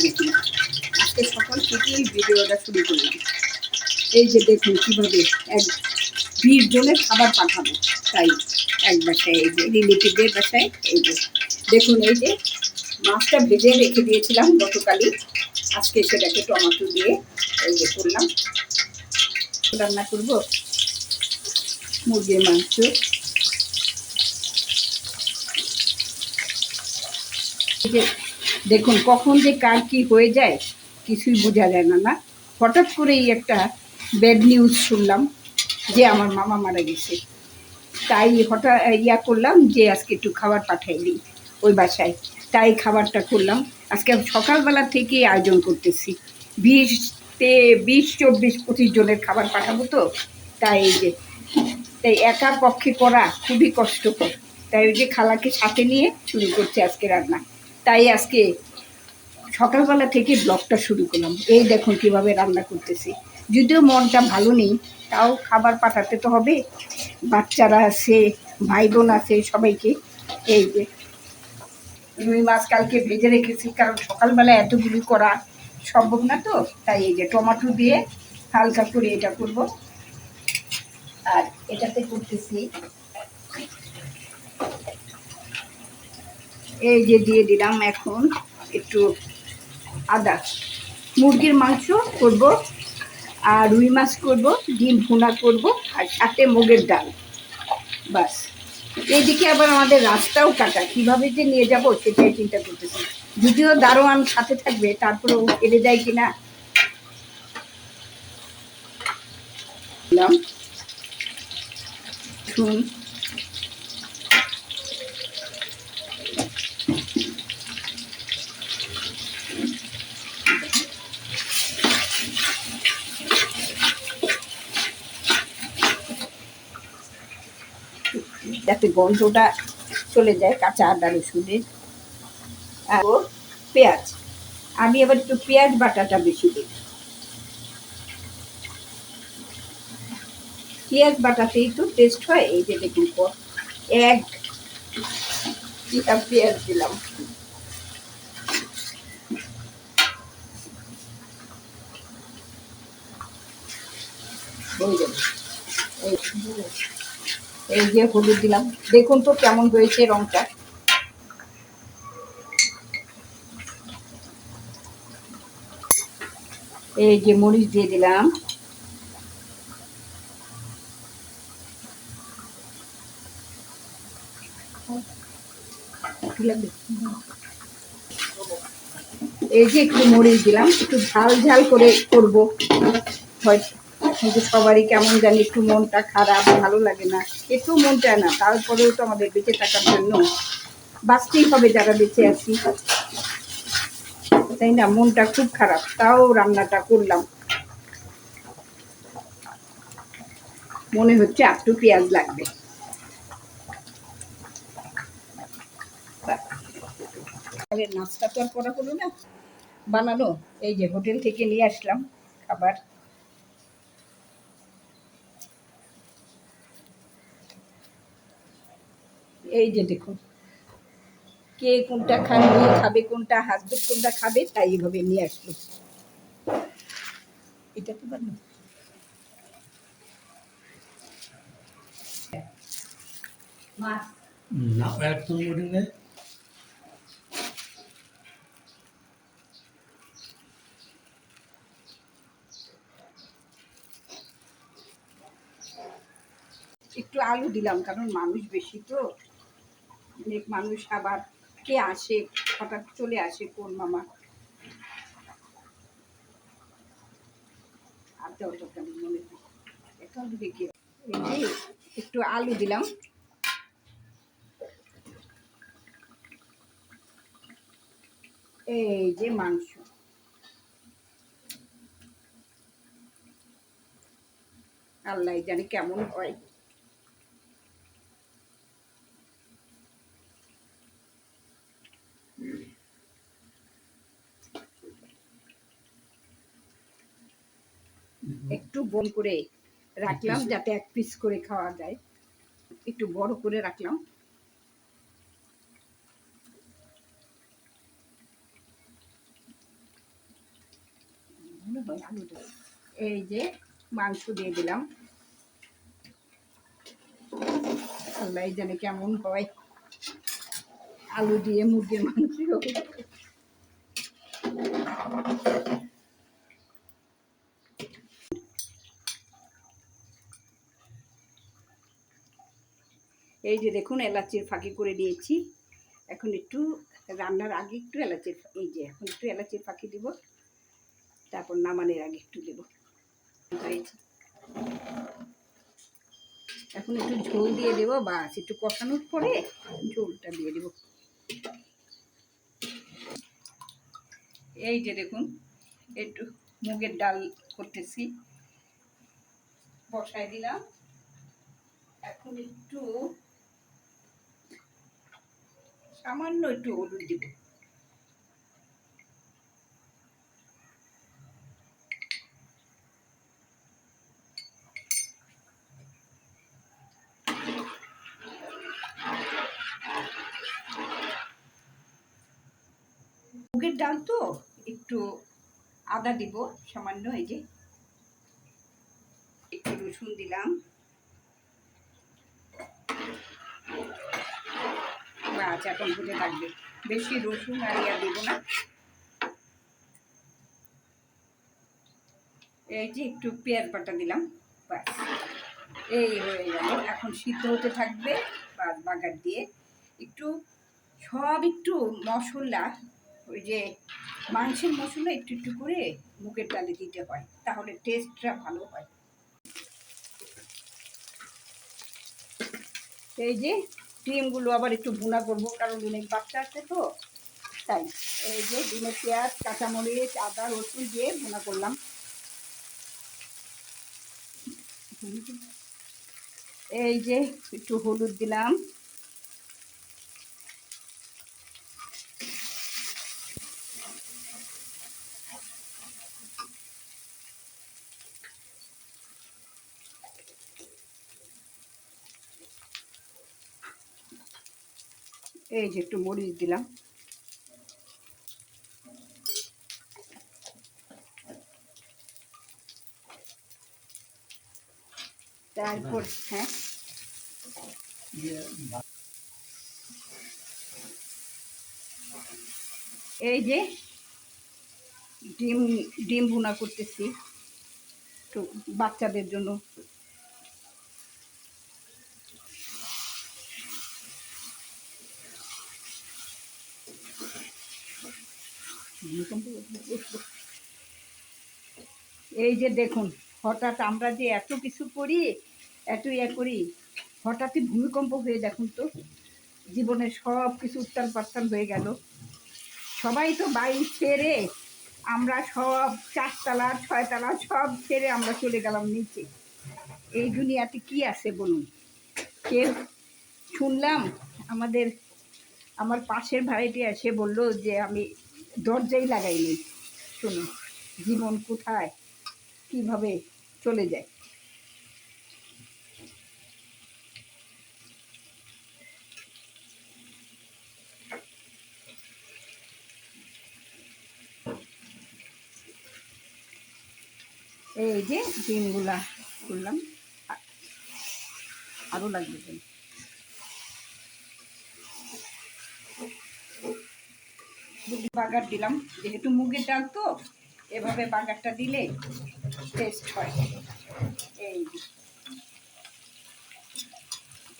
দেখুন আজকে সকাল থেকেই ভিডিওটা শুরু করলাম। এই যে দেখুন কীভাবে 20 জনের খাবার পাঠাবো, তাই এক বাসায় এই যে রিলেটিভদের বাসায়। এই যে দেখুন এই যে মাছটা ভেজে রেখে দিয়েছিলাম গতকালই, আজকে সেটাকে টমেটো দিয়ে এই যে করলাম। রান্না করব মুরগির মাংস। দেখুন কখন যে কার কি হয়ে যায় কিছুই বোঝা যায় না। হঠাৎ করেই একটা ব্যাড নিউজ শুনলাম যে আমার মামা মারা গেছে। তাই হঠাৎ করলাম যে আজকে একটু খাবার পাঠাই দিই ওই বাসায়। তাই খাবারটা করলাম। আজকে সকালবেলা থেকেই আয়োজন করতেছি। 20-24-25 জনের খাবার পাঠাবো তো, তাই এই যে তাই একার পক্ষে করা খুবই কষ্টকর। তাই ওই যে খালাকে সাথে নিয়ে শুরু করছে আজকে রান্না। তাই আজকে সকালবেলা থেকে ব্লগটা শুরু করলাম। এই দেখুন কীভাবে রান্না করতেছি। যদিও মনটা ভালো নেই, তাও খাবার পাঠাতে তো হবে। বাচ্চারা আছে, ভাই বোন আছে, সবাইকে। এই যে রুই মাছ কালকে ভেজে রেখেছি, কারণ সকালবেলা এতগুলি করা সম্ভব না তো। তাই এই যে টমেটো দিয়ে হালকা করে এটা করব। আর এটাতে করতেছি এই যে দিয়ে দিলাম এখন একটু আদা। মুরগির মাংস করব, আর রুই মাছ করব, ডিম ভুনা করব, আর সাথে মুগের ডাল। বাস। এইদিকে আবার আমাদের রাস্তাও কাটা, কীভাবে যে নিয়ে যাব সেটাই চিন্তা করতেছি। যদিও দারোয়ান সাথে থাকবে, তারপরেও এড়ে যায় কিনা। শুন যাতে গন্ধটা চলে যায় কাঁচা আদা রসুনের। আর পেঁয়াজ, আমি আবার একটু পেঁয়াজ বাটাটা বেশি দিই। পেঁয়াজ বাটাতেই তো টেস্ট হয়। এই যে দেখুন এক পেঁয়াজ দিলাম। হয়ে যাবে। এই যে হলুদ দিলাম, দেখুন তো কেমন হয়েছে রংটা। এই যে মরিচ দিয়ে দিলাম। এই যে একটু মরিচ দিলাম, একটু ঝাল ঝাল করে করবো হয়তো। কিন্তু সবারই কেমন জানি একটু মনটা খারাপ, ভালো লাগে না, একটু মন চায় না। তারপরেও তো আমাদের বেঁচে থাকার জন্য বাঁচতেই হবে যারা বেঁচে আছি, তাই না? মনটা খুব খারাপ, তাও রান্নাটা করলাম। মনে হচ্ছে একটু পেঁয়াজ লাগবে। নাস্তা তো আর করা হলো না, বানানো। এই যে হোটেল থেকে নিয়ে আসলাম খাবার। এই যে দেখুন কে কোনটা খাবে, খাবে কোনটা, হাজবেন্ড কোনটা খাবে, তাই এইভাবে নিয়ে আসলো। এটা তো বানো মাছ না একদম ওঠে। একটু আলু দিলাম, কারণ মানুষ বেশি তো, অনেক মানুষ। আবার কে আসে, হঠাৎ চলে আসে কোন মামা। আর দেওয়ার দরকার নেই, মনে হয় একটু আলু দিয়ে কি। একটু আলু দিলাম। এই যে মাংস, আল্লাহ জানে কেমন হয়। একটু বড় করে রাখলাম যাতে এক পিস করে খাওয়া যায়, একটু বড় করে রাখলাম। হয় আলু দেবো। এই যে মাংস দিয়ে দিলাম, আল্লাহ জানে কেমন হয় আলু দিয়ে মুরগির মাংস। এই যে দেখুন এলাচির ফাঁকি করে দিয়েছি। এখন একটু রান্নার আগে একটু এলাচির, এই যে এখন একটু এলাচির ফাঁকি দিব, তারপর নামানোর আগে একটু দেবো। এখন একটু ঝোল দিয়ে দেবো, বাস একটু কষানোর পরে ঝোলটা দিয়ে দেবো। এই যে দেখুন একটু মুগের ডাল করতেছি, বসায় দিলাম। এখন একটু সামান্য একটু হলুদ দিব। মুগের ডাল তো একটু আদা দিব সামান্য, এই যে একটু রসুন দিলাম, বাস এখন ভুলে থাকবে। বেশি রসুন আর ইয়া দেবো না। এই যে একটু পেঁয়াজ বাটা দিলাম, বাস এই হয়ে গেল। এখন সিদ্ধ হতে থাকবে, বাস বাগার দিয়ে একটু সব একটু মশলা, ওই যে মাংসের মশলা একটু একটু করে মুগের ডালে দিতে হয়, তাহলে টেস্টটা ভালো হয়। এই যে ডিমগুলো আবার একটু ভুনা করবো, কারণ অনেক বাচ্চা আছে তো, তাই এই যে ডিমে পেঁয়াজ, কাঁচামরিচ, আদা, রসুন দিয়ে ভুনা করলাম। এই যে একটু হলুদ দিলাম, এই যে একটু মরিচ দিলাম, তারপর হ্যাঁ এই যে ডিম ডিম ভুনা করতেছি একটু বাচ্চাদের জন্য। এই যে দেখুন হঠাৎ আমরা যে এত কিছু করি, এত ইয়ে করি, হঠাৎই ভূমিকম্প হয়ে দেখুন তো জীবনের সব কিছু উত্তাল পাত্তাল হয়ে গেল। সবাই তো বাড়ি ছেড়ে, আমরা সব 4তলা 6তলা সব ছেড়ে আমরা চলে গেলাম নিচে। এই দুনিয়াতে কি আছে বলুন? কেউ শুনলাম আমার পাশের ভাইটি এসে বলল যে আমি দরজাই লাগাইনি। শুনুন জীবন কোথায় কিভাবে চলে যায়। এই যে ডিমগুলা করলাম, আরও লাগবে। বাগার দিলাম, যেহেতু মুগের ডাল তো এভাবে বাগারটা দিলে টেস্ট হয়। এই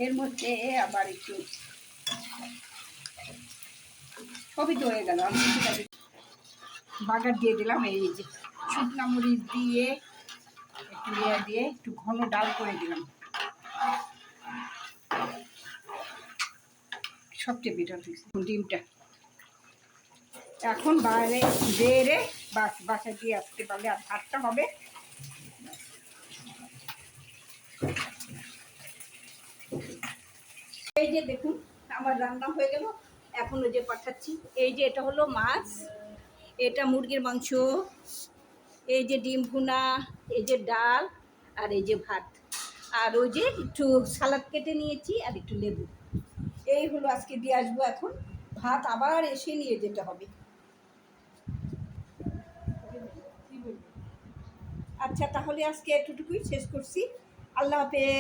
এর মধ্যে আবার একটু সবই তো হয়ে গেল, আমি বাগার দিয়ে দিলাম। এই যে শুকনা মরিচ দিয়ে একটু ইয়ে দিয়ে একটু ঘন ডাল করে দিলাম। সবচেয়ে বেটার হয়েছে ডিমটা। এখন বাইরে বেড়ে বাসায় দিয়ে আসতে পারলে আর ভাতটা হবে। এই যে দেখুন আমার রান্না হয়ে গেল, এখন ওই যে পাঠাচ্ছি। এই যে এটা হলো মাছ, এটা মুরগির মাংস, এই যে ডিম ভুনা, এই যে ডাল, আর এই যে ভাত, আর ওই যে একটু সালাদ কেটে নিয়েছি আর একটু লেবু। এই হলো আজকে দিয়ে আসবো। এখন ভাত আবার এসে নিয়ে যেতে হবে। কি বলবো? আচ্ছা, তাহলে আজকে এতটুকুই শেষ করছি। আল্লাহ হাফেজ।